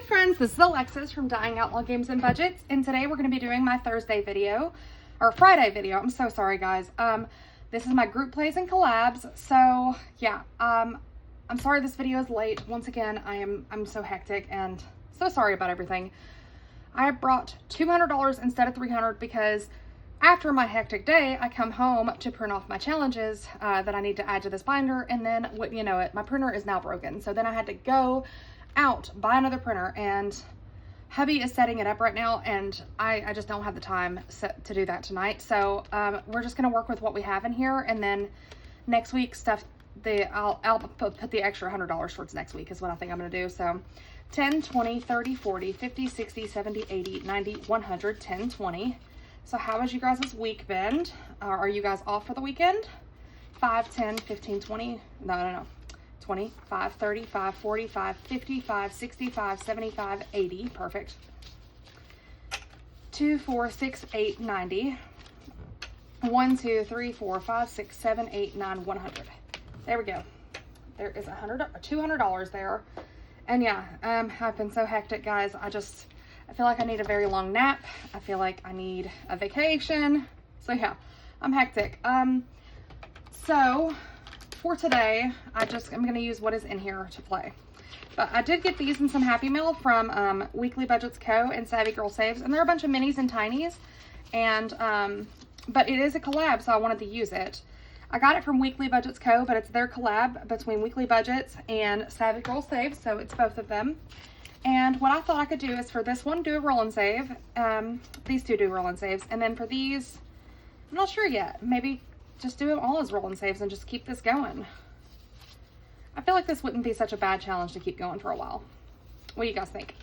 friends, this is Alexis from Dying Outlaw Games and Budgets, and today we're going to be doing my Thursday video, or Friday video. I'm so sorry, guys. This is my group plays and collabs. So yeah, I'm sorry this video is late. Once again, I'm so hectic and so sorry about everything. I brought $200 instead of $300 because after my hectic day, I come home to print off my challenges that I need to add to this binder, and then what you know it, my printer is now broken. So then I had to go out, buy another printer, and hubby is setting it up right now, and I just don't have the time to do that tonight. So we're just gonna work with what we have in here, and then next week I'll put the extra $100 towards next week is what I think I'm gonna do. So 10, 20, 30, 40, 50, 60, 70, 80, 90, 100, 10, 20. So how has you guys' week been? Are you guys off for the weekend? 5, 10, 15, 20, no. 25, 35, 45, 55, 65, 75, 80, perfect. 2, 4, 6, 8, 90. 1, 2, 3, 4, 5, 6, 7, 8, 9, 100. There we go. There is $200 there. And yeah, I've been so hectic, guys. I feel like I need a very long nap. I feel like I need a vacation. So yeah, I'm hectic. So for today, I'm going to use what is in here to play. But I did get these in some Happy Mail from Weekly Budgets Co. and Savvy Girl Saves. And they're a bunch of minis and tinies. And, but it is a collab, so I wanted to use it. I got it from Weekly Budgets Co., but it's their collab between Weekly Budgets and Savvy Girl Saves, so it's both of them. And what I thought I could do is for this one, do a roll and save. These two do roll and saves. And then for these, I'm not sure yet. Maybe just do them all as roll and saves and just keep this going. I feel like this wouldn't be such a bad challenge to keep going for a while. What do you guys think?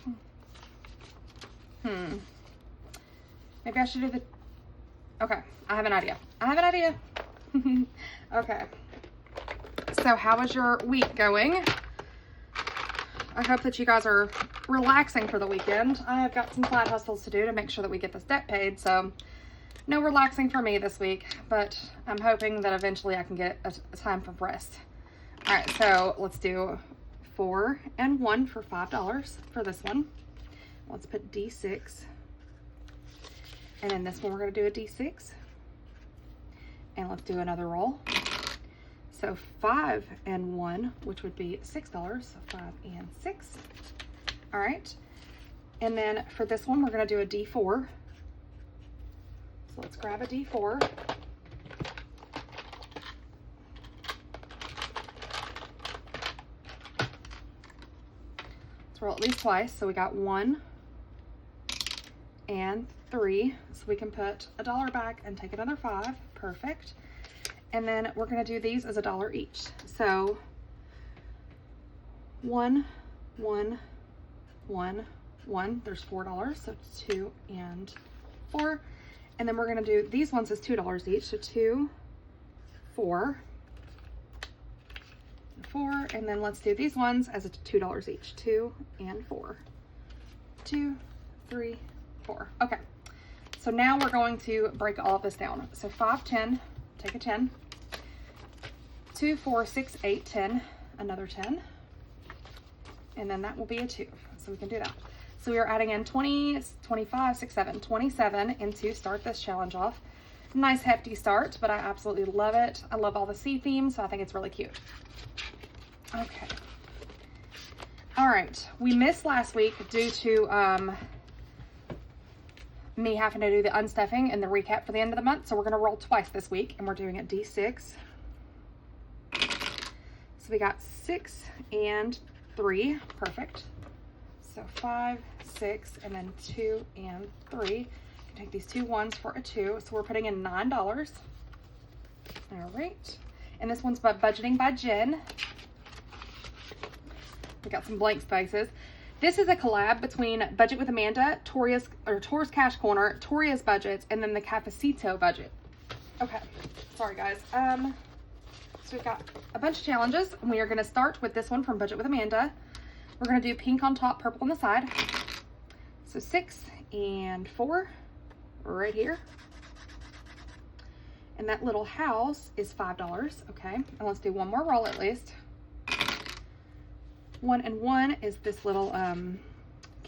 Maybe I should do the... Okay, I have an idea. Okay. So how is your week going? I hope that you guys are relaxing for the weekend. I have got some side hustles to do to make sure that we get this debt paid, so no relaxing for me this week, but I'm hoping that eventually I can get a time for rest. All right, so let's do 4 and 1 for $5 for this one. Let's put D6. And then this one we're gonna do a D6. And let's do another roll. So 5 and 1, which would be $6, so 5 and 6. All right, and then for this one, we're gonna do a D4. So let's grab a D4. Let's roll at least twice. So we got 1 and 3. So we can put $1 back and take another 5, perfect. And then we're gonna do these as $1 each. So 1, 1, 1, 1, there's $4, so 2 and 4. And then we're gonna do these ones as $2 each, so 2, 4, 4, and then let's do these ones as $2 each, 2 and 4, 2, 3, 4. Okay, so now we're going to break all of this down. So 5, 10, take a 10, 2, 4, 6, 8, 10, another 10, and then that will be a 2, so we can do that. So we are adding in 20, 25, 6, 7, 27 and to start this challenge off. Nice hefty start, but I absolutely love it. I love all the sea themes, so I think it's really cute. Okay. All right, we missed last week due to me having to do the unstuffing and the recap for the end of the month, so we're gonna roll twice this week, and we're doing a D6. So we got 6 and 3, perfect. So 5, 6, and then 2 and 3. You can take these 2 ones for a 2. So we're putting in $9. All right. And this one's by Budgeting by Jen. We got some blank spaces. This is a collab between Budget with Amanda, Toria's Cash Corner, Toria's Budgets, and then the Cafecito Budget. Okay. Sorry, guys. So we've got a bunch of challenges, and we are going to start with this one from Budget with Amanda. We're going to do pink on top, purple on the side. So 6 and 4 right here. And that little house is $5. Okay, and let's do one more roll at least. 1 and 1 is this little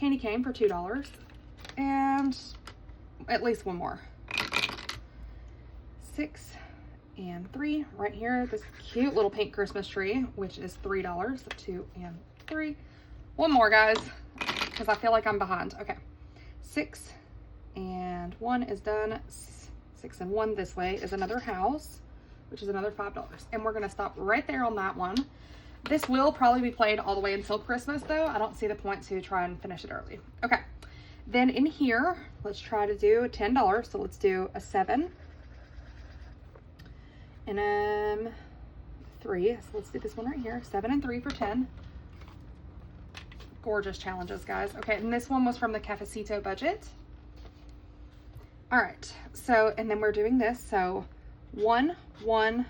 candy cane for $2. And at least one more. 6 and 3 right here. This cute little pink Christmas tree, which is $3. 2 and 3. One more, guys, because I feel like I'm behind. Okay. 6 and 1 is done. 6 and 1 this way is another house, which is another $5. And we're going to stop right there on that one. This will probably be played all the way until Christmas, though. I don't see the point to try and finish it early. Okay. Then in here, let's try to do $10. So let's do a 7 and 3. So let's do this one right here. 7 and 3 for 10. Gorgeous challenges, guys. Okay, and this one was from the Cafecito budget. All right, so, and then we're doing this. So 1, 1,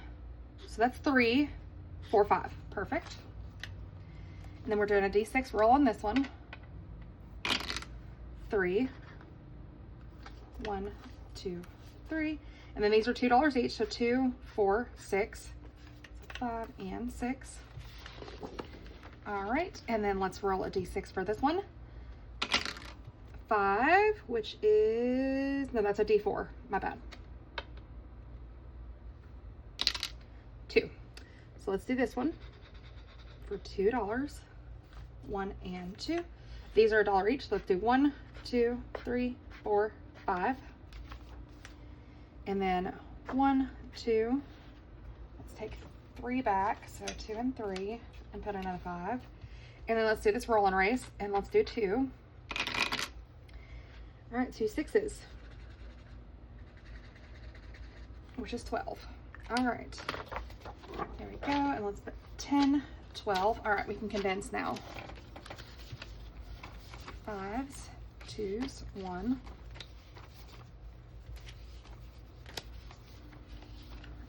so that's 3, 4, 5. Perfect. And then we're doing a D6 roll on this one. 3, 1, 2, 3. And then these are $2 each, so 2, 4, 6, 5, and 6. All right, and then let's roll a D6 for this one. 5, which is, no, that's a D4, my bad. 2. So let's do this one for $2. 1 and 2. These are $1 each, so let's do 1, 2, 3, 4, 5. And then 1, 2, let's take 3 back, so 2 and 3, and put another 5. And then let's do this roll and race, and let's do 2. All right, 2 6s, which is 12. All right, there we go, and let's put 10, 12. All right, we can condense now. 5s, 2s, 1.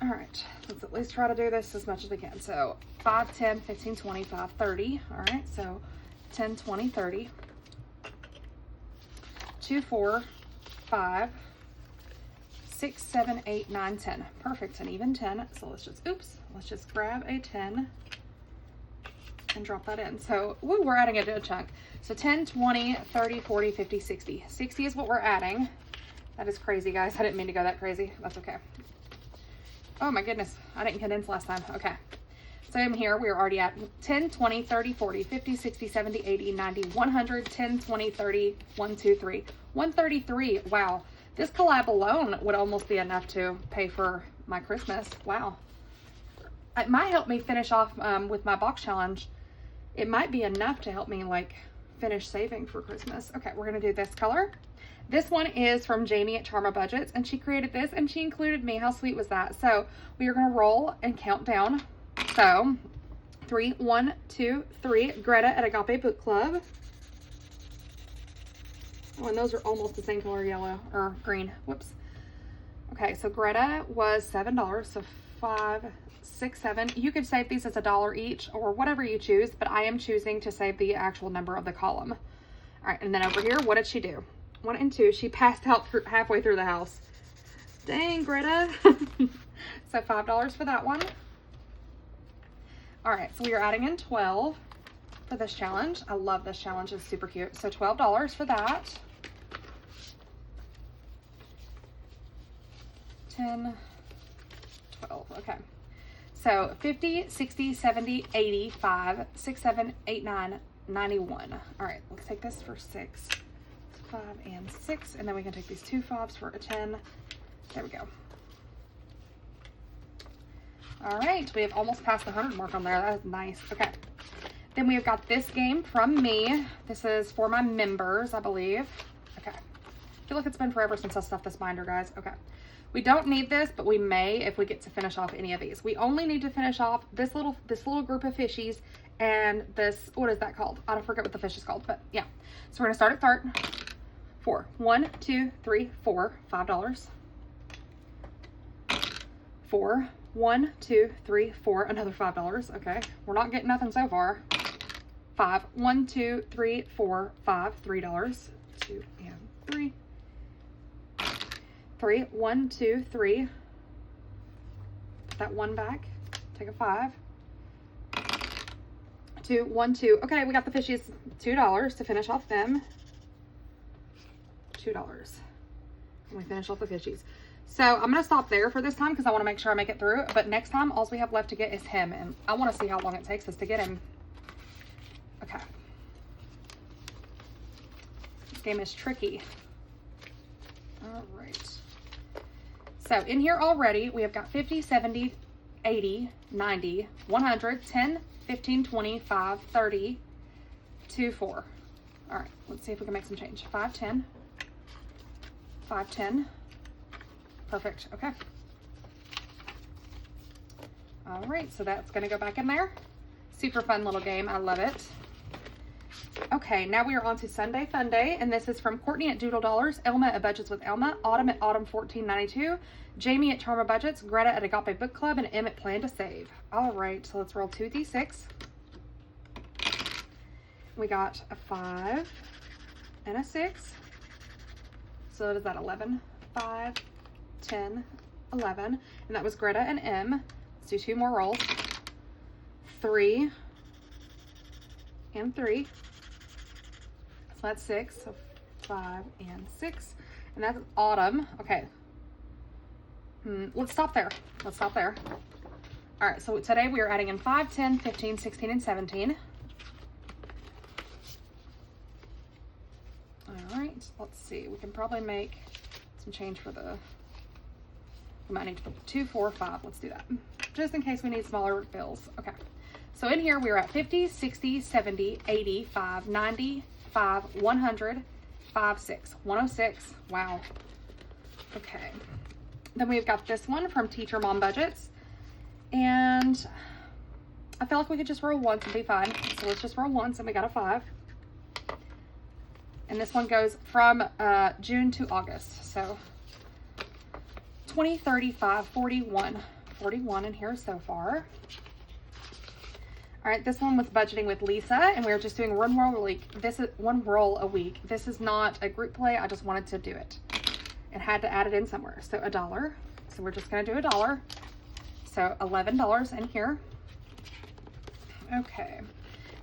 All right, let's at least try to do this as much as we can. So 5, 10, 15, 25, 30. All right, so 10, 20, 30. 2, 4, 5, 6, 7, 8, 9, 10. Perfect, an even 10. So let's just, oops, let's just grab a 10 and drop that in. So, woo, we're adding a good chunk. So 10, 20, 30, 40, 50, 60. 60 is what we're adding. That is crazy, guys. I didn't mean to go that crazy. That's okay. Oh my goodness, I didn't condense last time. Okay. So in here, we're already at 10, 20, 30, 40, 50, 60, 70, 80, 90, 100, 10, 20, 30, 1, 2, 3, 133. Wow. This collab alone would almost be enough to pay for my Christmas. Wow. It might help me finish off with my box challenge. It might be enough to help me like finish saving for Christmas. Okay, we're going to do this color. This one is from Jeni at MacBudgets, and she created this and she included me. How sweet was that? So we are going to roll and count down. So 3, 1, 2, 3. Greta at Agape Book Club. Oh, and those are almost the same color, yellow or green. Whoops. Okay, so Greta was $7. So 5, 6, 7. You could save these as $1 each or whatever you choose, but I am choosing to save the actual number of the column. All right, and then over here, what did she do? 1 and 2. She passed out halfway through the house. Dang, Greta. So $5 for that one. All right, so we are adding in 12 for this challenge. I love this challenge. It's super cute. So $12 for that. 10, 12. Okay. So 50, 60, 70, 80, 5, 6, 7, 8, 9, 91. All right, let's take this for 6. 5 and 6, and then we can take these 2 5s for a 10. There we go. All right, we have almost passed the 100 mark on there. That is nice. Okay, then we have got this game from me. This is for my members, I believe. Okay, I feel like it's been forever since I stuffed this binder, guys. Okay, we don't need this, but we may if we get to finish off any of these. We only need to finish off this little group of fishies and this, what is that called? I don't forget what the fish is called, but yeah. So we're gonna start at start. 4. 1, 2, 3, 4. $5. 4. 1, 2, 3, 4. Another $5. Okay, we're not getting nothing so far. 5. 1, 2, 3, 4, 5. $3. 2 and 3. 3. 1, 2, 3. Put that 1 back. Take a 5. 2, 1, 2. Okay, we got the fishies. $2 to finish off them. $2. And we finish off the fishies. So I'm going to stop there for this time because I want to make sure I make it through. But next time, all we have left to get is him. And I want to see how long it takes us to get him. Okay. This game is tricky. All right. So in here already, we have got 50, 70, 80, 90, 100, 10, 15, 20, 5, 30, 2, 4. All right, let's see if we can make some change. 5, 10, 5, 10. Perfect, okay. All right, so that's gonna go back in there. Super fun little game, I love it. Okay, now we are on to Sunday Fun Day, and this is from Courtney at Doodle Dollars, Elma at Budgets with Elma, Autumn at Autumn 1492, Jamie at Charma Budgets, Greta at Agape Book Club, and Em at Plan to Save. All right, so let's roll 2d6. We got a 5 and a 6. So what is that, 11? 5, 10, 11. And that was Greta and Em. Let's do 2 more rolls. 3 and 3. So that's 6. So 5 and 6. And that's Autumn. Okay. Let's stop there. Let's stop there. All right, so today we are adding in 5, 10, 15, 16, and 17. All right, let's see. We can probably make some change for the, we might need 2, 4, 5. Let's do that. Just in case we need smaller bills. Okay. So in here, we're at 50, 60, 70, 80, 5, 90, 5, 100, 5, 6, 106. Wow. Okay. Then we've got this one from Teacher Mom Budgets. And I feel like we could just roll once and be fine. So let's just roll once, and we got a 5. And this one goes from June to August. So 20, 35, 41. 41 in here so far. All right, this one was budgeting with Lisa, and we were just doing one roll a week. This is one roll a week. This is not a group play. I just wanted to do it. It had to add it in somewhere. So $1. So we're just gonna do $1. So $11 in here. Okay.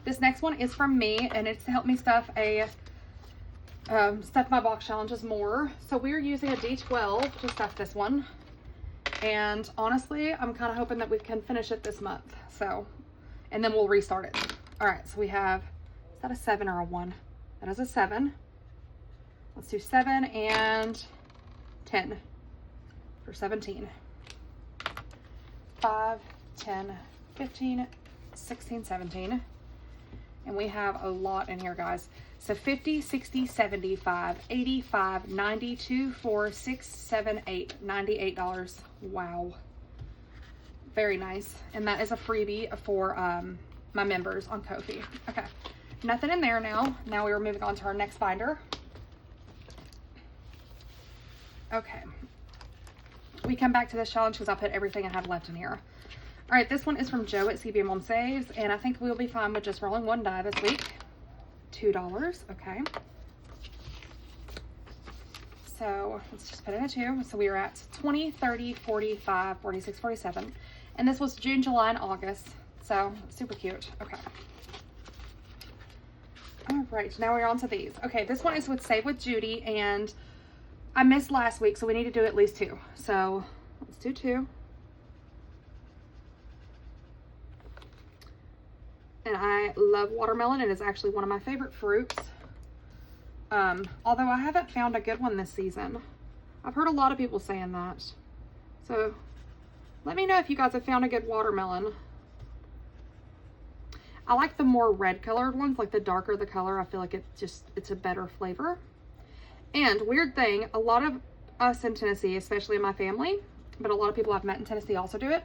This next one is from me, and it's to help me stuff a stuff my box challenges more. So we're using a D12 to stuff this one. And honestly, I'm kind of hoping that we can finish it this month. So, and then we'll restart it. All right, so we have, is that a 7 or a 1? That is a 7. Let's do 7 and 10 for 17. 5, 10, 15, 16, 17. And we have a lot in here, guys. So 50, 60, 75, 85, 90, 2, 4, 6, 7, 8, $98. Wow. Very nice. And that is a freebie for my members on Ko-fi. Okay. Nothing in there now. Now we are moving on to our next binder. Okay. We come back to this challenge because I put everything I have left in here. All right, this one is from Joe at CB Mom Saves, and I think we'll be fine with just rolling 1 die this week. $2, okay. So let's just put in a 2. So we are at 20, 30, 45, 46, 47. And this was June, July, and August. So super cute. Okay. All right, now we're on to these. Okay, this one is with Save with Judy, and I missed last week, so we need to do at least 2. So let's do 2. And I love watermelon. It is actually one of my favorite fruits. Although I haven't found a good one this season. I've heard a lot of people saying that. So let me know if you guys have found a good watermelon. I like the more red colored ones, like the darker the color. I feel like it's a better flavor. And weird thing, a lot of us in Tennessee, especially in my family, but a lot of people I've met in Tennessee also do it.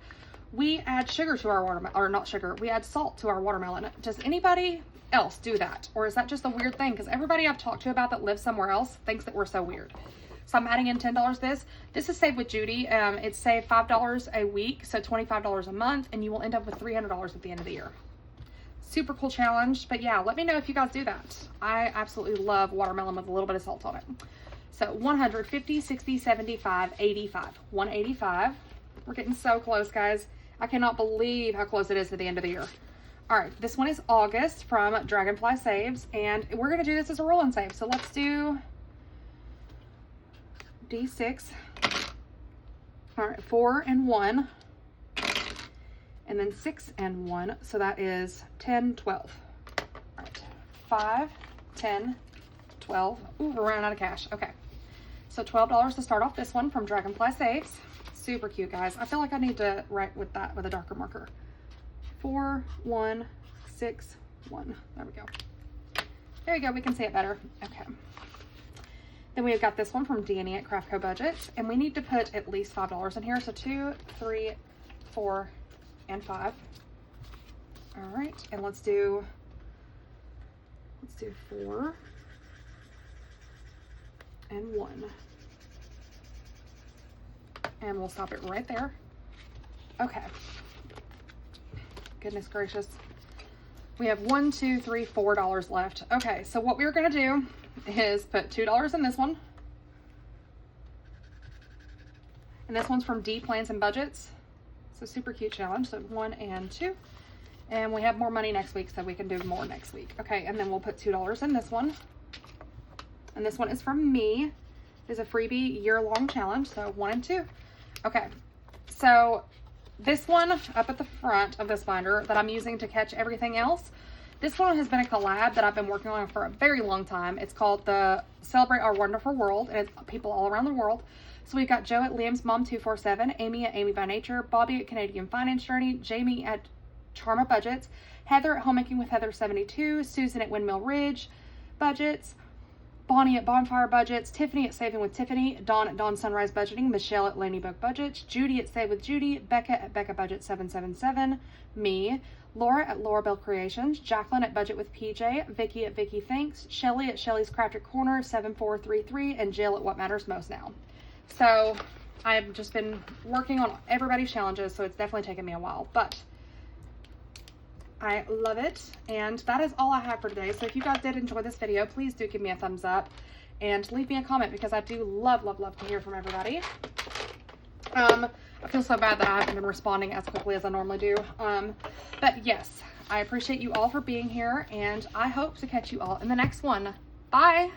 We add sugar to our watermelon, or not sugar, we add salt to our watermelon. Does anybody else do that? Or is that just a weird thing? Because everybody I've talked to about that lives somewhere else thinks that we're so weird. So I'm adding in $10 this. This is Save with Judy. It's save $5 a week, so $25 a month, and you will end up with $300 at the end of the year. Super cool challenge, but yeah, let me know if you guys do that. I absolutely love watermelon with a little bit of salt on it. So 150, 60, 75, 85, 185. We're getting so close, guys. I cannot believe how close it is to the end of the year. All right, this one is August from Dragonfly Saves, and we're gonna do this as a roll and save. So let's do D6. All right, 4 and 1, and then 6 and 1. So that is 10, 12. All right, 5, 10, 12. Ooh, we're running out of cash. Okay, so $12 to start off this one from Dragonfly Saves. Super cute, guys. I feel like I need to write with that with a darker marker. 4, 1, 6, 1. There we go. There you go. We can see it better. Okay. Then we've got this one from Danny at Craftco Budgets, and we need to put at least $5 in here. So 2, 3, 4, and 5. All right, and let's do 4 and 1, and we'll stop it right there. Okay. Goodness gracious. We have $1, $2, $3, $4 left. Okay, so what we're gonna do is put $2 in this one. And this one's from D Plans and Budgets. So super cute challenge. So 1 and 2. And we have more money next week, so we can do more next week. Okay, and then we'll put $2 in this one. And this one is from me. It is a freebie year-long challenge. So 1 and 2. Okay, so this one up at the front of this binder that I'm using to catch everything else, this one has been a collab that I've been working on for a very long time. It's called the Celebrate Our Wonderful World, and it's people all around the world. So we've got Joe at Liam's Mom 247, Amy at Amy by Nature, Bobby at Canadian Finance Journey, Jamie at Charma Budgets, Heather at Homemaking with Heather 72, Susan at Windmill Ridge Budgets, Bonnie at Bonfire Budgets, Tiffany at Saving with Tiffany, Dawn at Dawn Sunrise Budgeting, Michelle at Ladybug Budgets, Judy at Save with Judy, Becca at Becca Budget 777, me, Laura at Laura Bell Creations, Jacqueline at Budget with PJ, Vicky at Vicky Thanks, Shelly at Shelly's Crafted Corner 7433, and Jill at What Matters Most Now. So I've just been working on everybody's challenges, so it's definitely taken me a while, but I love it. And that is all I have for today. So if you guys did enjoy this video, please do give me a thumbs up and leave me a comment, because I do love to hear from everybody. I feel so bad that I haven't been responding as quickly as I normally do. But yes, I appreciate you all for being here, and I hope to catch you all in the next one. Bye.